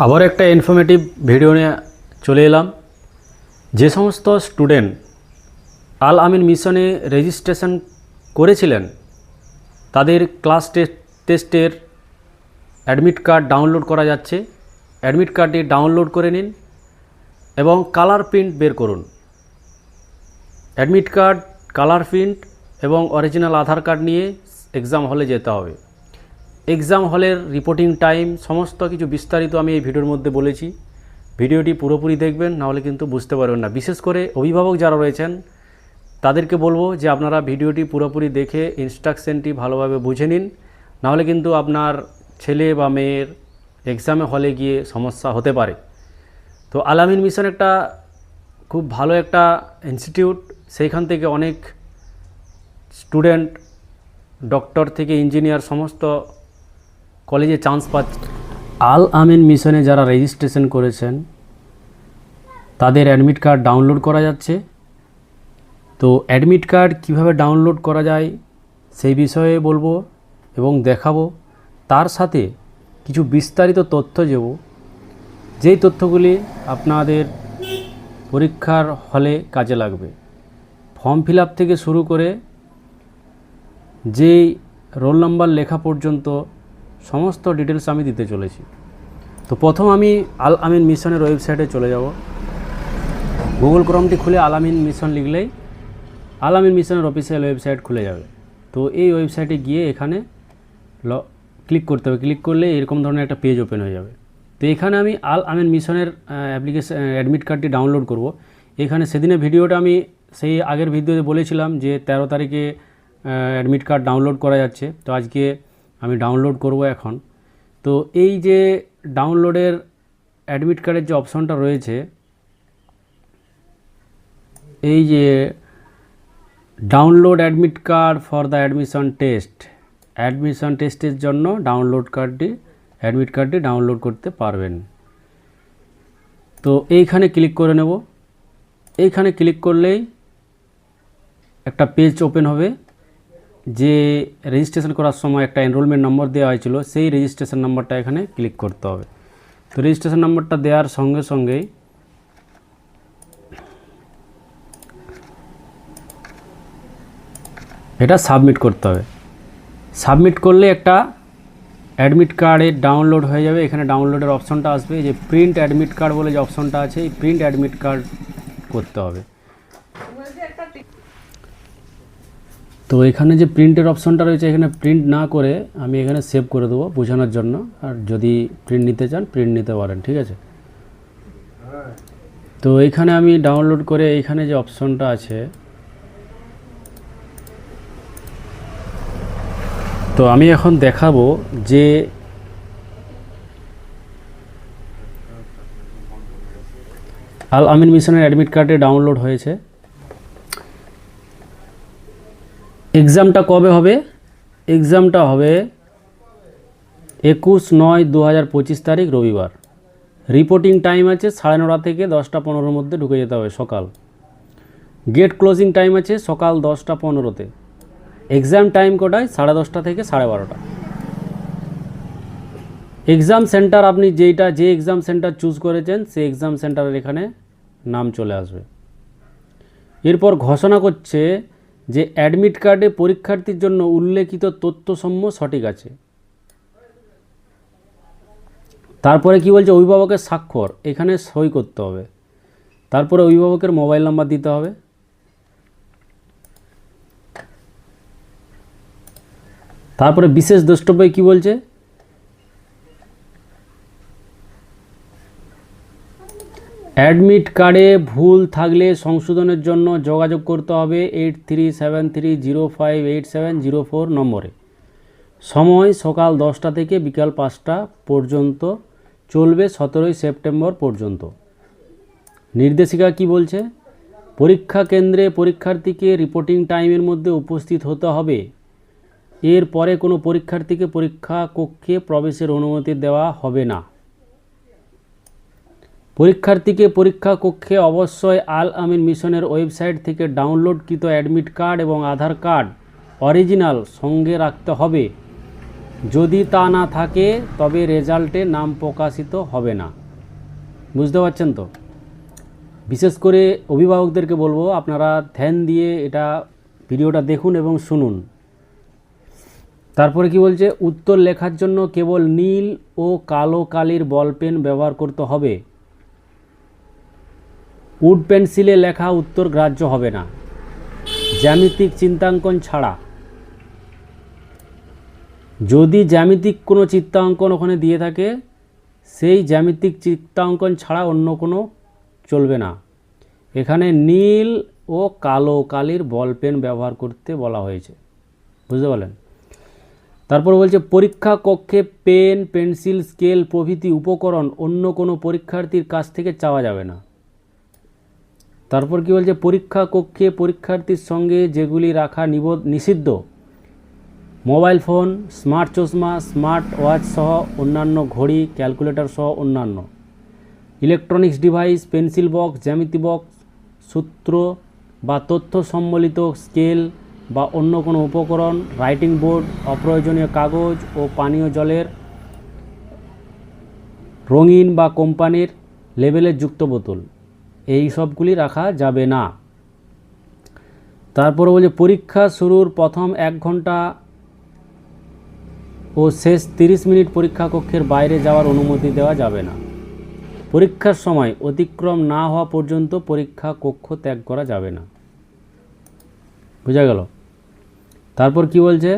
আবার একটা informative video নিয়ে চলে এলাম। যে সমস্ত স্টুডেন্ট আল আমিন মিশনে রেজিস্ট্রেশন করেছিলেন তাদের ক্লাস টেস্টের অ্যাডমিট কার্ড ডাউনলোড করা যাচ্ছে। অ্যাডমিট কার্ডটি ডাউনলোড করে নিন এবং কালার প্রিন্ট বের করুন। অ্যাডমিট কার্ড, কালার প্রিন্ট এবং অরিজিনাল আধার কার্ড নিয়ে এক্সাম হলে যেতে হবে। এক্সাম হলের রিপোর্টিং টাইম সমস্ত কিছু বিস্তারিত আমি এই ভিডিওর মধ্যে বলেছি। ভিডিওটি পুরোপুরি দেখবেন, নাহলে কিন্তু বুঝতে পারবেন না। বিশেষ করে অভিভাবক যারা রয়েছেন তাদেরকে বলবো যে আপনারা ভিডিওটি পুরোপুরি দেখে ইনস্ট্রাকশনটি ভালোভাবে বুঝে নিন, নাহলে কিন্তু আপনার ছেলে বা মেয়ের এক্সামে হলে গিয়ে সমস্যা হতে পারে। তো আল আমিন মিশন একটা খুব ভালো একটা ইনস্টিটিউট। সেইখান থেকে অনেক স্টুডেন্ট ডক্টর থেকে ইঞ্জিনিয়ার সমস্ত কলেজে চান্স পাচ্ছে। আল আমিন মিশনে যারা রেজিস্ট্রেশন করেছেন তাদের অ্যাডমিট কার্ড ডাউনলোড করা যাচ্ছে। তো অ্যাডমিট কার্ড কিভাবে ডাউনলোড করা যায় সেই বিষয়ে বলবো এবং দেখাবো। তার সাথে কিছু বিস্তারিত তথ্য দেব, যেই তথ্যগুলি আপনাদের পরীক্ষার হলে কাজে লাগবে। ফর্ম ফিল আপ থেকে শুরু করে যেই রোল নাম্বার লেখা পর্যন্ত সমস্ত ডিটেলস আমি দিতে চলেছি। তো প্রথম আমি আল আমিন মিশনের ওয়েবসাইটে চলে যাব। গুগল ক্রোমটি খুলে আল আমিন মিশন লিখলেই আল আমিন মিশনের অফিসিয়াল ওয়েবসাইট খুলে যাবে। তো এই ওয়েবসাইটে গিয়ে এখানে ক্লিক করতে হবে। ক্লিক করলে এরকম ধরনের একটা পেজ ওপেন হয়ে যাবে। তো এখানে আমি আল আমিন মিশনের অ্যাপ্লিকেশন অ্যাডমিট কার্ডটি ডাউনলোড করব। এখানে সেদিনের ভিডিওটা আমি সেই আগের ভিডিওতে বলেছিলাম যে 13 তারিখে অ্যাডমিট কার্ড ডাউনলোড করা যাচ্ছে। তো আজকে আমি ডাউনলোড করব এখন। তো এই যে ডাউনলোডের অ্যাডমিট কার্ডের যে অপশনটা রয়েছে, এই যে download admit card for the admission টেস্টের জন্য অ্যাডমিট কার্ডটি ডাউনলোড করতে পারবেন। তো এইখানে ক্লিক করে নেব। এইখানে ক্লিক করলেই একটা পেজ ওপেন হবে। যে রেজিস্ট্রেশন করার সময় একটা এনরোলমেন্ট নম্বর দেওয়া হয়েছিল, সেই রেজিস্ট্রেশন নাম্বারটা এখানে ক্লিক করতে হবে। তো রেজিস্ট্রেশন নাম্বারটা দেওয়ার সঙ্গে সঙ্গেই এটা সাবমিট করতে হবে। সাবমিট করলে একটা অ্যাডমিট কার্ডের ডাউনলোড হয়ে যাবে। এখানে ডাউনলোডের অপশনটা আসবে, যে প্রিন্ট অ্যাডমিট কার্ড বলে যে অপশনটা আছে, এই প্রিন্ট অ্যাডমিট কার্ড করতে হবে। তো এখানে যে প্রিন্টের অপশনটা রয়েছে, এখানে প্রিন্ট না করে আমি এখানে সেভ করে দেবো বোঝানোর জন্য। আর যদি প্রিন্ট নিতে চান প্রিন্ট নিতে পারেন, ঠিক আছে। তো এইখানে আমি ডাউনলোড করে এইখানে যে অপশনটা আছে, তো আমি এখন দেখাবো যে আল আমিন মিশনের অ্যাডমিট কার্ডে ডাউনলোড হয়েছে। এক্সামটা কবে হবে? এক্সামটা হবে 21/9/2025 তারিখ রবিবার। রিপোর্টিং টাইম আছে 9:30 থেকে 10:15 মধ্যে ঢুকে যেতে হবে সকাল। গেট ক্লোজিং টাইম আছে সকাল 10:15-তে। এক্সাম টাইম কোটায় 10:30 থেকে 12:30। এক্সাম সেন্টার আপনি যে এক্সাম সেন্টার চুজ করেছেন সেই এক্সাম সেন্টারের এখানে নাম চলে আসবে। এরপর ঘোষণা করছে যে অ্যাডমিট কার্ডে পরীক্ষার্থীর জন্য উল্লেখিত তথ্যসমূহ সঠিক আছে। তারপরে কি বলছে, অভিভাবকের স্বাক্ষর এখানে সই করতে হবে। তারপরে অভিভাবকের মোবাইল নাম্বার দিতে হবে। তারপরে বিশেষ দ্রষ্টব্যে কি বলছে, অ্যাডমিট কার্ডে ভুল থাকলে সংশোধনের জন্য যোগাযোগ করতে হবে 8373058704 নম্বরে। সময় সকাল 10টা থেকে বিকাল 5টা পর্যন্ত, চলবে 17 সেপ্টেম্বর পর্যন্ত। নির্দেশিকা কি বলছে, পরীক্ষা কেন্দ্রে পরীক্ষার্থীকে রিপোর্টিং টাইমের মধ্যে উপস্থিত হতে হবে। এর পরে কোনো পরীক্ষার্থীকে পরীক্ষা কক্ষে প্রবেশের অনুমতি দেওয়া হবে না। পরীক্ষার্থীকে পরীক্ষা কক্ষে অবশ্যই আল আমিন মিশনের ওয়েবসাইট থেকে ডাউনলোডকৃত অ্যাডমিট কার্ড এবং আধার কার্ড অরিজিনাল সঙ্গে রাখতে হবে। যদি তা না থাকে তবে রেজাল্টে নাম প্রকাশিত হবে না। বুঝতে পারছেন তো? বিশেষ করে অভিভাবকদেরকে বলবো আপনারা ধ্যান দিয়ে এটা ভিডিওটা দেখুন এবং শুনুন। তারপরে কি বলছে, উত্তর লেখার জন্য কেবল নীল ও কালো কালির বল পেন ব্যবহার করতে হবে। উড পেন্সিলে লেখা উত্তর গ্রাহ্য হবে না, জ্যামিতিক চিত্রাঙ্কন ছাড়া। যদি জ্যামিতিক কোনো চিত্রাঙ্কন ওখানে দিয়ে থাকে, সেই জ্যামিতিক চিত্রাঙ্কন ছাড়া অন্য কোনো চলবে না। এখানে নীল ও কালো কালির বল পেন ব্যবহার করতে বলা হয়েছে। বুঝতে পারলেন? তারপর বলছে পরীক্ষা কক্ষে পেন, পেন্সিল, স্কেল প্রভৃতি উপকরণ অন্য কোনো পরীক্ষার্থীর কাছ থেকে চাওয়া যাবে না। তারপর কি বলছে, পরীক্ষা কক্ষে পরীক্ষার্থীর সঙ্গে যেগুলি রাখা নিষিদ্ধ, মোবাইল ফোন, স্মার্ট চশমা, স্মার্ট ওয়াচ সহ অন্যান্য ঘড়ি, ক্যালকুলেটর সহ অন্যান্য ইলেকট্রনিক্স ডিভাইস, পেন্সিল বক্স, জ্যামিতি বক্স, সূত্র বা তথ্য সম্বলিত স্কেল বা অন্য কোনো উপকরণ, রাইটিং বোর্ড, অপ্রয়োজনীয় কাগজ ও পানীয় জলের রঙিন বা কোম্পানির লেবেলের যুক্ত বোতল, এই সবগুলি রাখা যাবে না। তারপরে বলছে পরীক্ষা শুরুর প্রথম 1 ঘন্টা ও শেষ 30 মিনিট পরীক্ষা কক্ষের বাইরে যাওয়ার অনুমতি দেওয়া যাবে না। পরীক্ষার সময় অতিক্রম না হওয়া পর্যন্ত পরীক্ষা কক্ষ ত্যাগ করা যাবে না। বোঝা গেল? তারপর কি বলছে,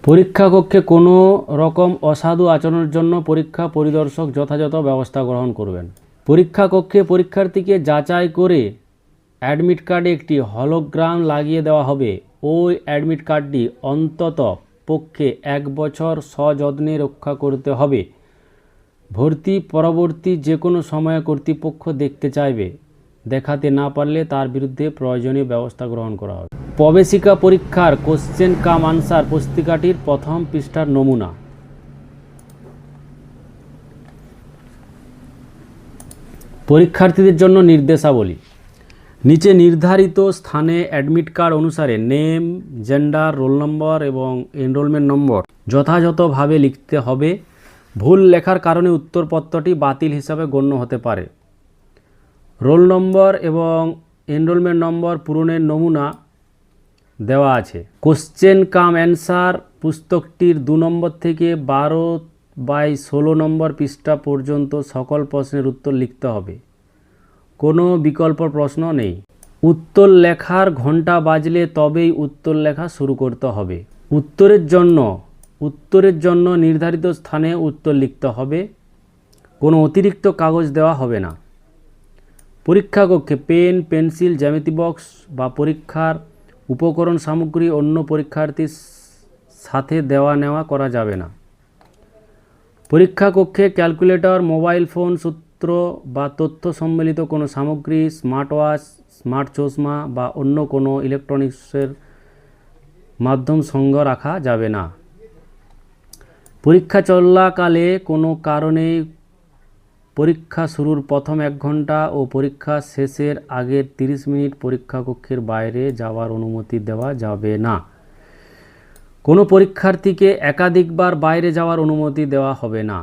পরীক্ষা কক্ষে কোনো রকম অসাধু আচরণের জন্য পরীক্ষা পরিদর্শক যথাযথ ব্যবস্থা গ্রহণ করবেন। পরীক্ষা কক্ষে পরীক্ষার্থীকে যাচাই করে অ্যাডমিট কার্ডে একটি হলোগ্রাম লাগিয়ে দেওয়া হবে। ওই অ্যাডমিট কার্ডটি অন্তত পক্ষে 1 বছর সযত্নে রক্ষা করতে হবে। ভর্তি পরবর্তী যে কোনো সময়ে কর্তৃপক্ষ দেখতে চাইবে, দেখাতে না পারলে তার বিরুদ্ধে প্রয়োজনীয় ব্যবস্থা গ্রহণ করা হবে। প্রবেশিকা পরীক্ষার কোশ্চেন কাম আনসার পুস্তিকাটির প্রথম পৃষ্ঠার নমুনা। পরীক্ষার্থীদের জন্য নির্দেশাবলী। নিচে নির্ধারিত স্থানে অ্যাডমিট কার্ড অনুসারে নেম, জেন্ডার, রোল নম্বর এবং এনরোলমেন্ট নম্বর যথাযথভাবে লিখতে হবে। ভুল লেখার কারণে উত্তরপত্রটি বাতিল হিসাবে গণ্য হতে পারে। রোল নম্বর এবং এনরোলমেন্ট নম্বর পূরণের নমুনা দেওয়া আছে। কোশ্চেন কাম অ্যান্সার পুস্তকটির 2 নম্বর থেকে 12/16 নম্বর পৃষ্ঠা পর্যন্ত সকল প্রশ্নের উত্তর লিখতে হবে। কোনো বিকল্প প্রশ্ন নেই। উত্তর লেখার ঘন্টা বাজলে তবেই উত্তর লেখা শুরু করতে হবে। উত্তরের জন্য নির্ধারিত স্থানে উত্তর লিখতে হবে। কোনো অতিরিক্ত কাগজ দেওয়া হবে না। পরীক্ষা কক্ষে পেন, পেন্সিল, জ্যামিতি বক্স বা পরীক্ষার উপকরণ সামগ্রী অন্য পরীক্ষার্থীর সাথে দেওয়া নেওয়া করা যাবে না। পরীক্ষা কক্ষে ক্যালকুলেটর, মোবাইল ফোন, সূত্র বা তথ্য সম্বলিত কোনো সামগ্রী, স্মার্ট ওয়াচ, স্মার্ট চশমা বা অন্য কোনো ইলেকট্রনিক্সের মাধ্যম সঙ্গে রাখা যাবে না। পরীক্ষা চলাকালে কোনো কারণে পরীক্ষা শুরুর প্রথম 1 ঘন্টা ও পরীক্ষা শেষের আগের 30 মিনিট পরীক্ষা কক্ষের বাইরে যাওয়ার অনুমতি দেওয়া যাবে না। কোনো পরীক্ষার্থীকে একাধিকবার বাইরে যাওয়ার অনুমতি দেওয়া হবে না।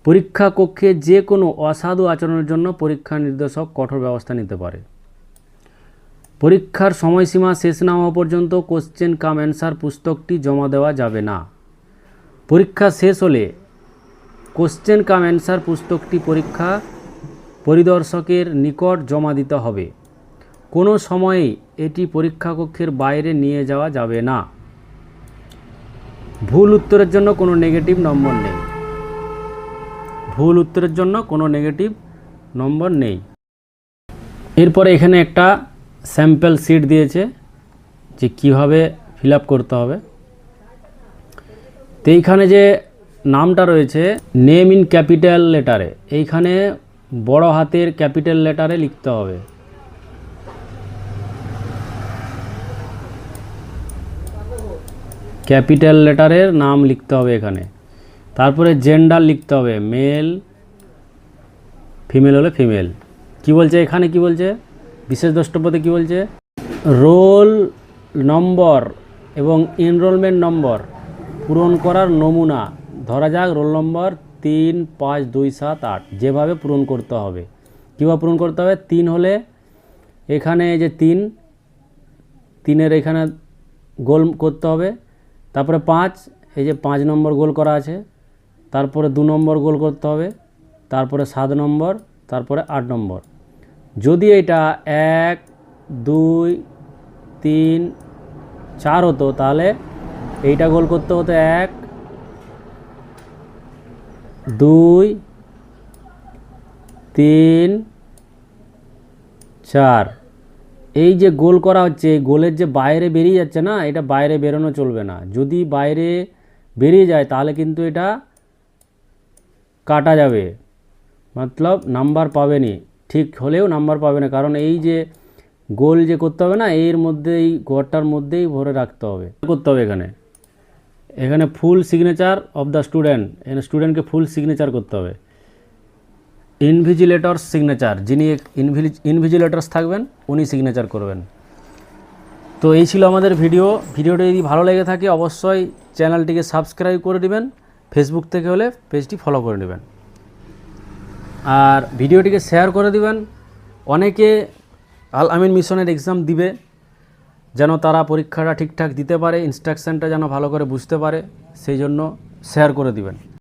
পরীক্ষা কক্ষে যে কোনো অসাধু আচরণের জন্য পরীক্ষা নির্দেশক কঠোর ব্যবস্থা নিতে পারে। পরীক্ষার সময়সীমা শেষ না হওয়া পর্যন্ত কোশ্চেন কাম অ্যান্সার পুস্তকটি জমা দেওয়া যাবে না। পরীক্ষা শেষ হলে কোশ্চেন কাম অ্যান্সার পুস্তকটি পরীক্ষা পরিদর্শকের নিকট জমা দিতে হবে। কোনো সময়েই এটি পরীক্ষা কক্ষের বাইরে নিয়ে যাওয়া যাবে না। ভুল উত্তরের জন্য কোনো নেগেটিভ নম্বর নেই। ভুল উত্তরের জন্য কোনো নেগেটিভ নম্বর নেই। এরপরে এখানে একটা স্যাম্পল শিট দিয়েছে যে কিভাবে ফিল আপ করতে হবে। তো এইখানে যে নামটা রয়েছে নেম ইন ক্যাপিটাল লেটারে, এইখানে বড় হাতের ক্যাপিটাল লেটারে লিখতে হবে। ক্যাপিটাল লেটারের নাম লিখতে হবে এখানে। তারপরে জেন্ডার লিখতে হবে, মেল, ফিমেল হলে ফিমেল। কি বলছে এখানে, কি বলছে বিশেষ দ্রষ্টব্যতে কি বলছে, রোল নম্বর এবং এনরোলমেন্ট নম্বর পূরণ করার নমুনা, ধরা যাক রোল নম্বর 3 5 2 7 8, যেভাবে পূরণ করতে হবে। কীভাবে পূরণ করতে হবে? 3 হলে এখানে যে 3-এর এখানে গোল করতে হবে, তারপরে 5, এই যে 5 নম্বর গোল করা আছে, তারপরে 2 নম্বর গোল করতে হবে, তারপরে 7 নম্বর, তারপরে 8 নম্বর। যদি এটা 1 2 3 4 হতো তাহলে এইটা গোল করতে হতো 1 2 3 4। এই যে গোল করা হচ্ছে, এই গোলের যে বাইরে বেরিয়ে যাচ্ছে না, এটা বাইরে বেরোনো চলবে না। যদি বাইরে বেরিয়ে যায় তাহলে কিন্তু এটা কাটা যাবে, মতলব নাম্বার পাবেনি। ঠিক হলেও নাম্বার পাবে না, কারণ এই যে গোল যে করতে হবে না, এর মধ্যে এই ঘরটার মধ্যেই ভরে রাখতে হবে, করতে হবে। এখানে full signature of the student, এখানে স্টুডেন্টকে ফুল সিগনেচার করতে হবে। ইনভিজিলেটর সিগনেচার, যিনি ইনভিজিলেটরস থাকবেন উনি সিগনেচার করবেন। তো এই ছিল আমাদের ভিডিওটা যদি ভালো লেগে থাকে অবশ্যই চ্যানেলটিকে সাবস্ক্রাইব করে দিবেন, ফেসবুক থেকে হলে পেজটি ফলো করে নেবেন, আর ভিডিওটিকে শেয়ার করে দিবেন। অনেকে আল আমিন মিশনের এক্সাম দিবে, যেন তারা পরীক্ষাটা ঠিকঠাক দিতে পারে, ইনস্ট্রাকশানটা যেন ভালো করে বুঝতে পারে, সেই জন্য শেয়ার করে দিবেন।